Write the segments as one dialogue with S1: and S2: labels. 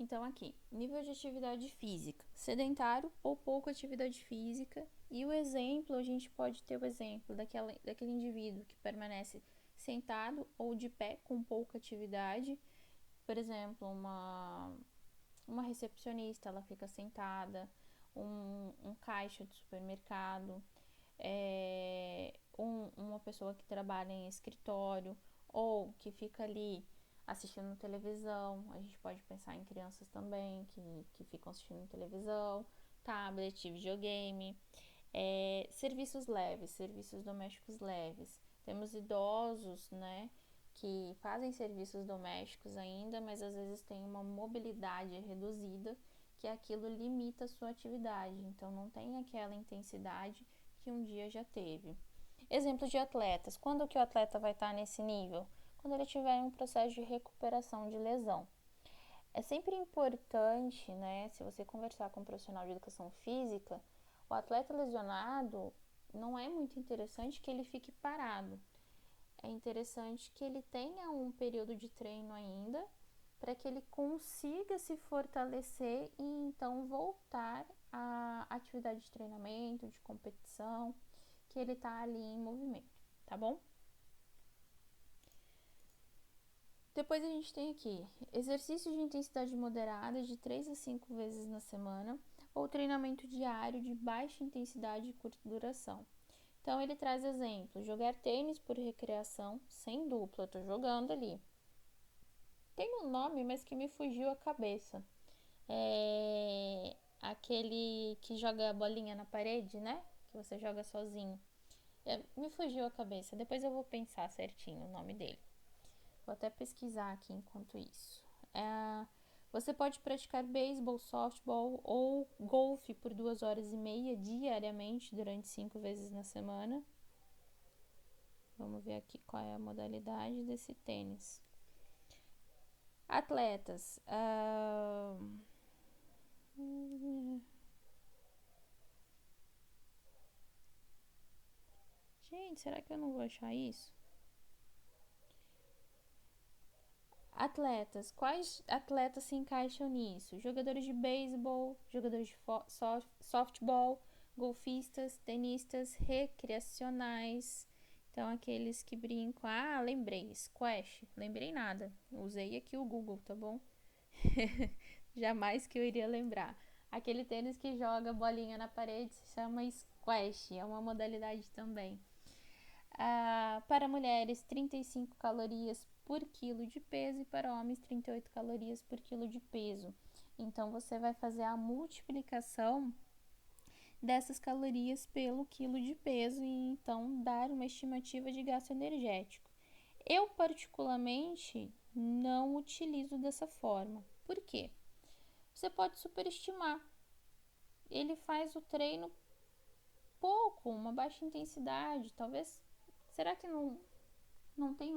S1: Então, aqui, nível de atividade física, sedentário ou pouca atividade física. E o exemplo, a gente pode ter o exemplo daquele indivíduo que permanece sentado ou de pé com pouca atividade. Por exemplo, uma recepcionista, ela fica sentada, um caixa de supermercado, uma pessoa que trabalha em escritório ou que fica ali assistindo televisão. A gente pode pensar em crianças também que ficam assistindo televisão, tablet, videogame, serviços leves, serviços domésticos leves. Temos idosos, né, que fazem serviços domésticos ainda, mas às vezes tem uma mobilidade reduzida, que aquilo limita a sua atividade, então não tem aquela intensidade que um dia já teve. Exemplo de atletas. Quando que o atleta vai estar nesse nível? Quando ele tiver em um processo de recuperação de lesão. É sempre importante, né, se você conversar com um profissional de educação física, o atleta lesionado não é muito interessante que ele fique parado. É interessante que ele tenha um período de treino ainda, para que ele consiga se fortalecer e então voltar à atividade de treinamento, de competição, que ele está ali em movimento, tá bom? Depois a gente tem aqui exercícios de intensidade moderada de 3 a 5 vezes na semana ou treinamento diário de baixa intensidade e curta duração. Então ele traz exemplos: jogar tênis por recreação, sem dupla, eu tô jogando ali. Tem um nome, mas que me fugiu a cabeça. É aquele que joga a bolinha na parede, né? Que você joga sozinho. Me fugiu a cabeça, depois eu vou pensar certinho o nome dele. Vou até pesquisar aqui enquanto isso. Você pode praticar beisebol, softball ou golfe por 2 horas e meia diariamente durante 5 vezes na semana. Vamos ver aqui qual é a modalidade desse tênis. Atletas. Gente, será que eu não vou achar isso? Atletas. Quais atletas se encaixam nisso? Jogadores de beisebol, jogadores de softball, golfistas, tenistas recreacionais. Então, aqueles que brincam. Ah, lembrei. Squash. Lembrei nada. Usei aqui o Google, tá bom? Jamais que eu iria lembrar. Aquele tênis que joga bolinha na parede se chama squash. É uma modalidade também. Para mulheres, 35 calorias por quilo de peso e para homens, 38 calorias por quilo de peso. Então, você vai fazer a multiplicação dessas calorias pelo quilo de peso e então dar uma estimativa de gasto energético. Eu, particularmente, não utilizo dessa forma. Por quê? Você pode superestimar. Ele faz o treino pouco, uma baixa intensidade, talvez. Será que não tem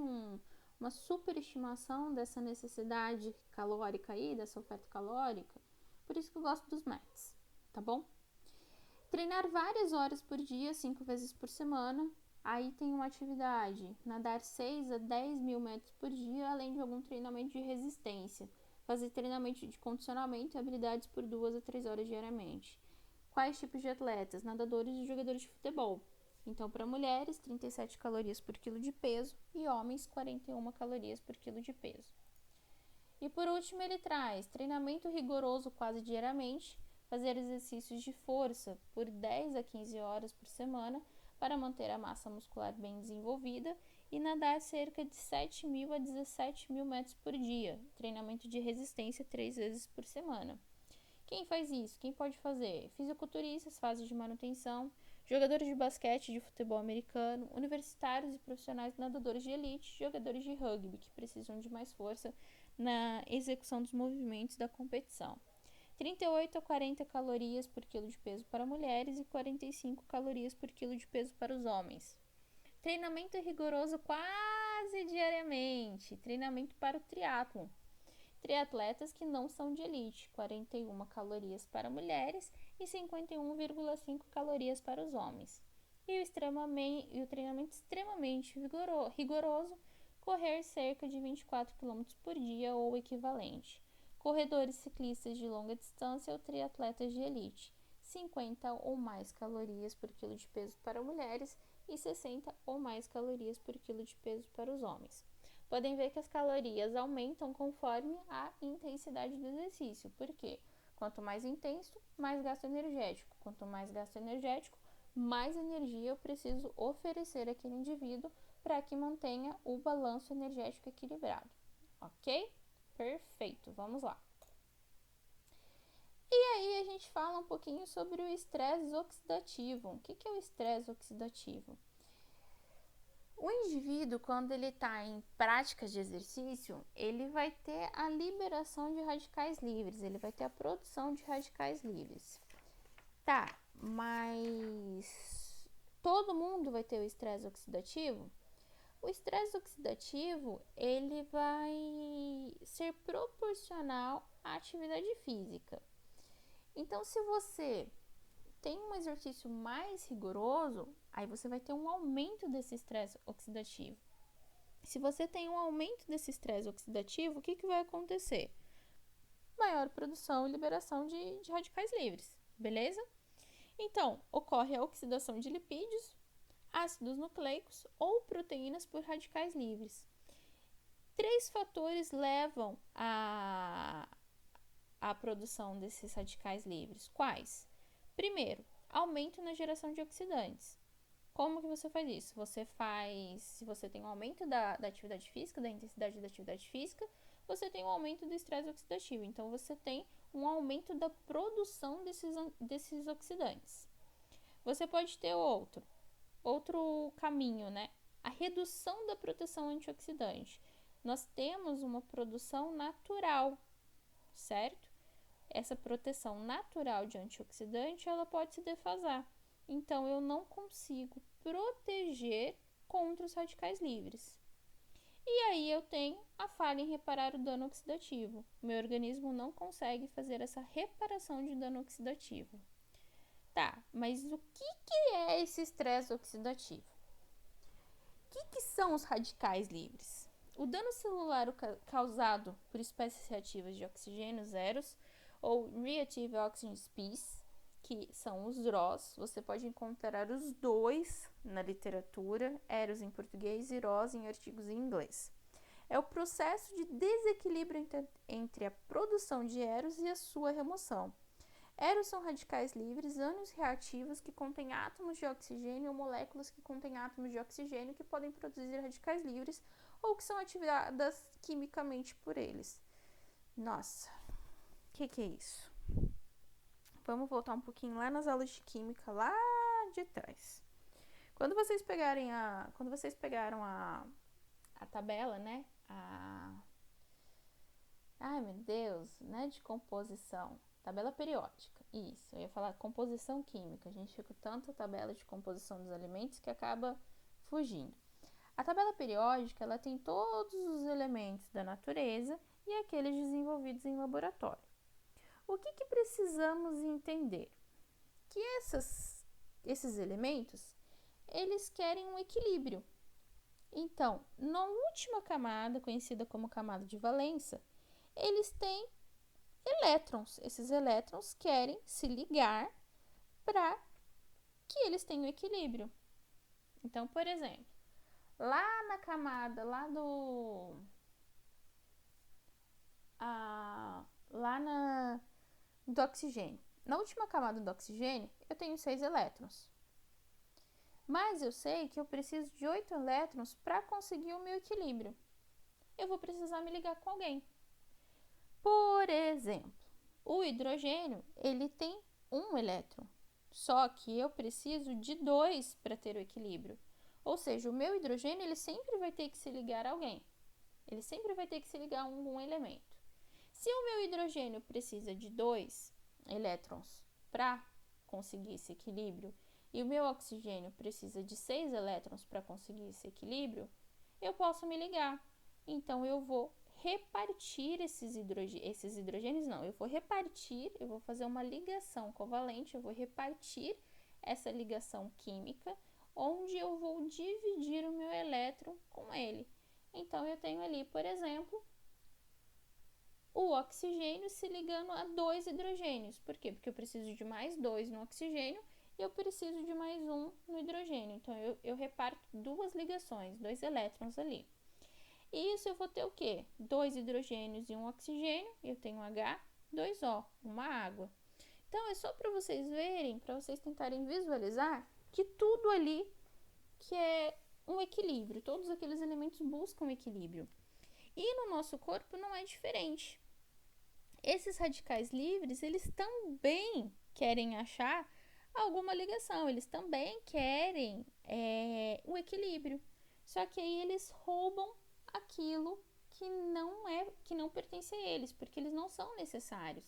S1: uma superestimação dessa necessidade calórica aí, dessa oferta calórica? Por isso que eu gosto dos METs, tá bom? Treinar várias horas por dia, 5 vezes por semana. Aí tem uma atividade, nadar 6 a 10 mil metros por dia, além de algum treinamento de resistência. Fazer treinamento de condicionamento e habilidades por 2 a 3 horas diariamente. Quais tipos de atletas? Nadadores e jogadores de futebol. Então, para mulheres, 37 calorias por quilo de peso e homens, 41 calorias por quilo de peso. E por último, ele traz treinamento rigoroso quase diariamente, fazer exercícios de força por 10 a 15 horas por semana para manter a massa muscular bem desenvolvida e nadar cerca de 7 mil a 17 mil metros por dia, treinamento de resistência 3 vezes por semana. Quem faz isso? Quem pode fazer? Fisiculturistas, fases de manutenção, jogadores de basquete, de futebol americano, universitários e profissionais nadadores de elite, jogadores de rugby, que precisam de mais força na execução dos movimentos da competição. 38 a 40 calorias por quilo de peso para mulheres e 45 calorias por quilo de peso para os homens. Treinamento rigoroso quase diariamente. Treinamento para o triatlon. Triatletas que não são de elite, 41 calorias para mulheres e 51,5 calorias para os homens. E o treinamento extremamente rigoroso, correr cerca de 24 km por dia ou equivalente, corredores ciclistas de longa distância ou triatletas de elite, 50 ou mais calorias por quilo de peso para mulheres e 60 ou mais calorias por quilo de peso para os homens. Podem ver que as calorias aumentam conforme a intensidade do exercício. Por quê? Quanto mais intenso, mais gasto energético. Quanto mais gasto energético, mais energia eu preciso oferecer àquele indivíduo para que mantenha o balanço energético equilibrado. Ok? Perfeito, vamos lá. E aí a gente fala um pouquinho sobre o estresse oxidativo. O que é o estresse oxidativo? O indivíduo, quando ele está em práticas de exercício, ele vai ter a liberação de radicais livres, ele vai ter a produção de radicais livres. Tá, mas todo mundo vai ter o estresse oxidativo? O estresse oxidativo, ele vai ser proporcional à atividade física. Então, se você tem um exercício mais rigoroso, aí você vai ter um aumento desse estresse oxidativo. Se você tem um aumento desse estresse oxidativo, o que vai acontecer? Maior produção e liberação de radicais livres, beleza? Então, ocorre a oxidação de lipídios, ácidos nucleicos ou proteínas por radicais livres. 3 fatores levam à produção desses radicais livres. Quais? Primeiro, aumento na geração de oxidantes. Como que você faz isso? Se você tem um aumento da atividade física, da intensidade da atividade física, você tem um aumento do estresse oxidativo. Então, você tem um aumento da produção desses oxidantes. Você pode ter outro caminho, né? A redução da proteção antioxidante. Nós temos uma produção natural, certo? Essa proteção natural de antioxidante, ela pode se defasar. Então, eu não consigo proteger contra os radicais livres. E aí eu tenho a falha em reparar o dano oxidativo. O meu organismo não consegue fazer essa reparação de dano oxidativo. Tá, mas o que é esse estresse oxidativo? O que são os radicais livres? O dano celular causado por espécies reativas de oxigênio zeros, ou Reactive Oxygen Species, que são os ROS. Você pode encontrar os dois na literatura, EROS em português e ROS em artigos em inglês. É o processo de desequilíbrio entre a produção de EROS e a sua remoção. EROS são radicais livres, ânions reativos que contêm átomos de oxigênio ou moléculas que contêm átomos de oxigênio que podem produzir radicais livres ou que são ativadas quimicamente por eles. Nossa, o que é isso? Vamos voltar um pouquinho lá nas aulas de química, lá de trás. Quando vocês pegaram a tabela, né? Ai, meu Deus, né? De composição. Tabela periódica. Isso, eu ia falar composição química. A gente fica tanto a tabela de composição dos alimentos que acaba fugindo. A tabela periódica, ela tem todos os elementos da natureza e aqueles desenvolvidos em laboratório. O que precisamos entender? Que esses elementos, eles querem um equilíbrio. Então, na última camada, conhecida como camada de valência, eles têm elétrons. Esses elétrons querem se ligar para que eles tenham equilíbrio. Então, por exemplo, lá na camada, do oxigênio. Na última camada do oxigênio, eu tenho 6 elétrons. Mas eu sei que eu preciso de 8 elétrons para conseguir o meu equilíbrio. Eu vou precisar me ligar com alguém. Por exemplo, o hidrogênio, ele tem 1 elétron. Só que eu preciso de 2 para ter o equilíbrio. Ou seja, o meu hidrogênio, ele sempre vai ter que se ligar a alguém. Ele sempre vai ter que se ligar a algum elemento. Se o meu hidrogênio precisa de 2 elétrons para conseguir esse equilíbrio e o meu oxigênio precisa de 6 elétrons para conseguir esse equilíbrio, eu posso me ligar. Então, eu vou repartir eu vou fazer uma ligação covalente, eu vou repartir essa ligação química, onde eu vou dividir o meu elétron com ele. Então, eu tenho ali, por exemplo, o oxigênio se ligando a 2 hidrogênios. Por quê? Porque eu preciso de mais 2 no oxigênio e eu preciso de mais 1 no hidrogênio. Então, eu reparto 2 ligações, 2 elétrons ali. E isso eu vou ter o quê? 2 hidrogênios e 1 oxigênio, eu tenho H2O, uma água. Então, é só para vocês verem, para vocês tentarem visualizar que tudo ali que é um equilíbrio, todos aqueles elementos buscam equilíbrio. E no nosso corpo não é diferente. Esses radicais livres, eles também querem achar alguma ligação, eles também querem o equilíbrio. Só que aí eles roubam aquilo que não pertence a eles, porque eles não são necessários.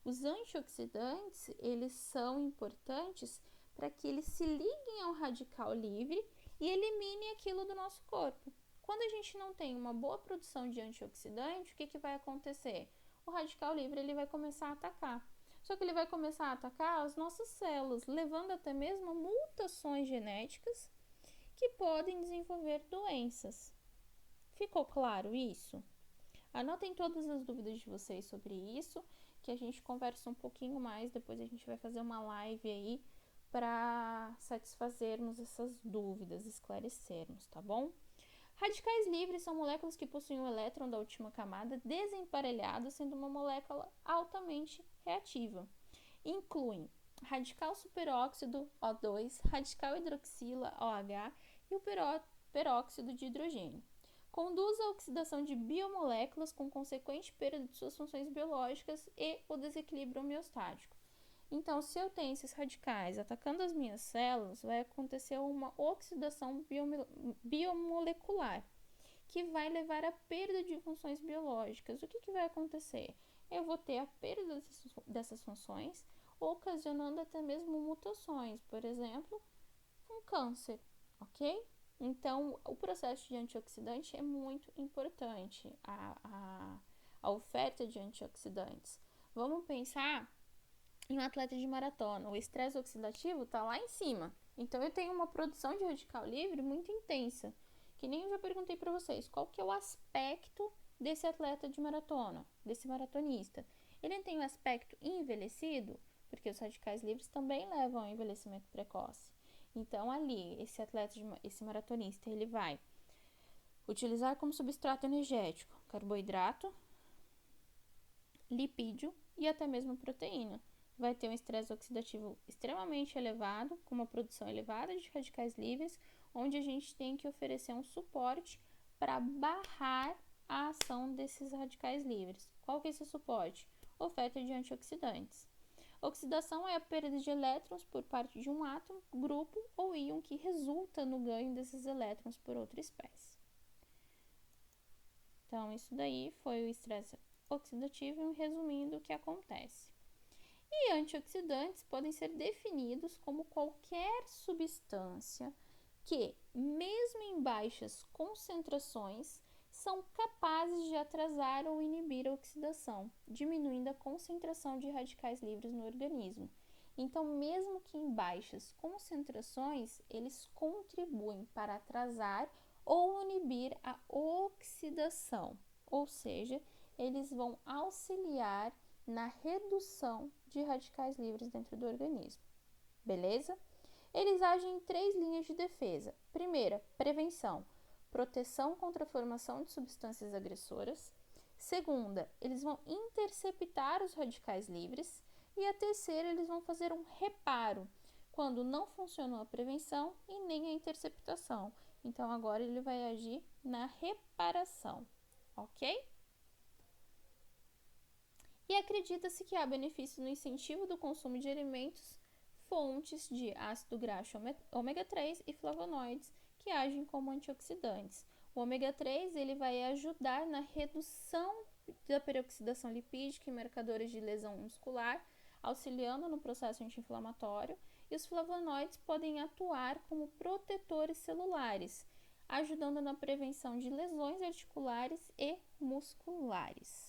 S1: Os antioxidantes, eles são importantes para que eles se liguem ao radical livre e eliminem aquilo do nosso corpo. Quando a gente não tem uma boa produção de antioxidante, o que vai acontecer? O radical livre ele vai começar a atacar. Só que ele vai começar a atacar as nossas células, levando até mesmo a mutações genéticas que podem desenvolver doenças. Ficou claro isso? Anotem todas as dúvidas de vocês sobre isso, que a gente conversa um pouquinho mais, depois a gente vai fazer uma live aí para satisfazermos essas dúvidas, esclarecermos, tá bom? Radicais livres são moléculas que possuem o elétron da última camada desemparelhado, sendo uma molécula altamente reativa. Incluem radical superóxido O2, radical hidroxila OH e o peróxido de hidrogênio. Conduz à oxidação de biomoléculas com consequente perda de suas funções biológicas e o desequilíbrio homeostático. Então, se eu tenho esses radicais atacando as minhas células, vai acontecer uma oxidação biomolecular, que vai levar à perda de funções biológicas. O que vai acontecer? Eu vou ter a perda dessas funções, ocasionando até mesmo mutações, por exemplo, um câncer, ok? Então, o processo de antioxidante é muito importante, a oferta de antioxidantes. Vamos pensar em um atleta de maratona. O estresse oxidativo está lá em cima. Então, eu tenho uma produção de radical livre muito intensa. Que nem eu já perguntei para vocês, qual que é o aspecto desse atleta de maratona, desse maratonista? Ele tem um aspecto envelhecido, porque os radicais livres também levam ao envelhecimento precoce. Então, ali, esse maratonista, ele vai utilizar como substrato energético carboidrato, lipídio e até mesmo proteína. Vai ter um estresse oxidativo extremamente elevado, com uma produção elevada de radicais livres, onde a gente tem que oferecer um suporte para barrar a ação desses radicais livres. Qual que é esse suporte? Oferta de antioxidantes. Oxidação é a perda de elétrons por parte de um átomo, grupo ou íon que resulta no ganho desses elétrons por outra espécie. Então, isso daí foi o estresse oxidativo, resumindo o que acontece. E antioxidantes podem ser definidos como qualquer substância que, mesmo em baixas concentrações, são capazes de atrasar ou inibir a oxidação, diminuindo a concentração de radicais livres no organismo. Então, mesmo que em baixas concentrações, eles contribuem para atrasar ou inibir a oxidação, ou seja, eles vão auxiliar na redução de radicais livres dentro do organismo. Beleza? Eles agem em 3 linhas de defesa. Primeira, prevenção, proteção contra a formação de substâncias agressoras. Segunda, eles vão interceptar os radicais livres. E a terceira, eles vão fazer um reparo, quando não funcionou a prevenção e nem a interceptação. Então, agora ele vai agir na reparação, ok? E acredita-se que há benefício no incentivo do consumo de alimentos fontes de ácido graxo ômega 3 e flavonoides que agem como antioxidantes. O ômega 3 ele vai ajudar na redução da peroxidação lipídica em marcadores de lesão muscular, auxiliando no processo anti-inflamatório, e os flavonoides podem atuar como protetores celulares, ajudando na prevenção de lesões articulares e musculares.